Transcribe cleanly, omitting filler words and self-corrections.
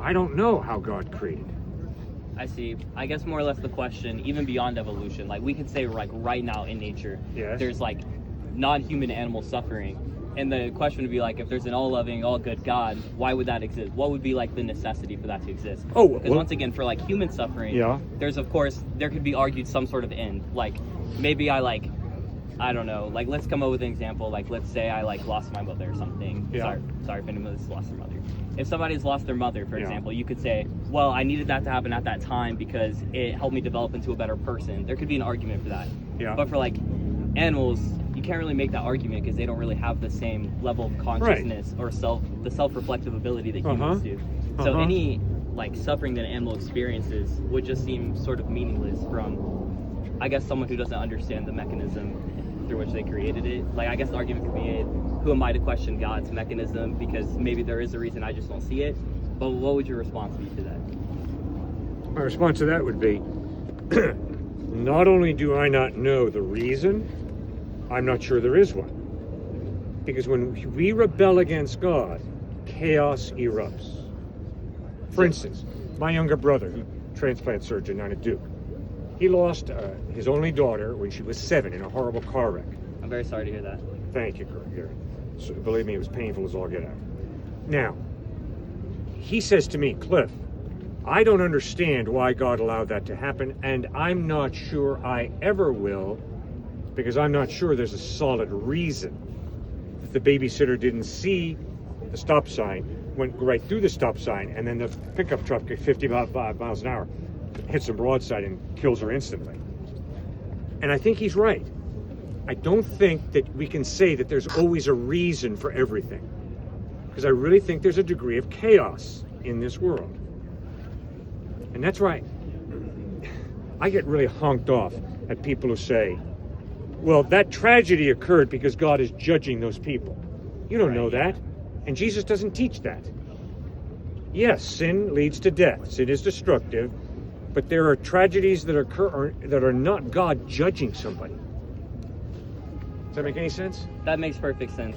I don't know how God created. I see. I guess more or less the question, even beyond evolution, like we could say like right now in nature, Yes. there's like non-human animal suffering. And the question would be like, if there's an all-loving, all-good God, why would that exist? What would be like the necessity for that to exist? Oh, because once again, for like human suffering, yeah, there's of course, there could be argued some sort of end. Like maybe I don't know, like let's come up with an example. Like let's say I like lost my mother or something. Yeah. Sorry if anyone's lost their mother. If somebody's lost their mother, for Yeah. example, you could say, well, I needed that to happen at that time because it helped me develop into a better person. There could be an argument for that. Yeah. But for like animals, you can't really make that argument because they don't really have the same level of consciousness or the self-reflective ability that humans do. So any like suffering that an animal experiences would just seem sort of meaningless from, I guess, someone who doesn't understand the mechanism through which they created it. Like I guess the argument could be made, who am I to question God's mechanism, because maybe there is a reason, I just don't see it. But what would your response be to that? My response to that would be, not only do I not know the reason, I'm not sure there is one. Because when we rebel against God, chaos erupts. For instance, my younger brother, transplant surgeon down at Duke, he lost his only daughter when she was 7 in a horrible car wreck. I'm very sorry to hear that. Thank you, Gary. So, believe me, it was painful as all get out. Now, he says to me, Cliff, I don't understand why God allowed that to happen, and I'm not sure I ever will, because I'm not sure there's a solid reason. That the babysitter didn't see the stop sign, went right through the stop sign, and then the pickup truck at 55 miles an hour hits her broadside and kills her instantly. And I think he's right. I don't think that we can say that there's always a reason for everything, because I really think there's a degree of chaos in this world. And that's why I get really honked off at people who say, well, that tragedy occurred because God is judging those people. You don't know that. And Jesus doesn't teach that. Yes, sin leads to death. Sin is destructive. But there are tragedies that occur that are not God judging somebody. Does that make any sense? That makes perfect sense.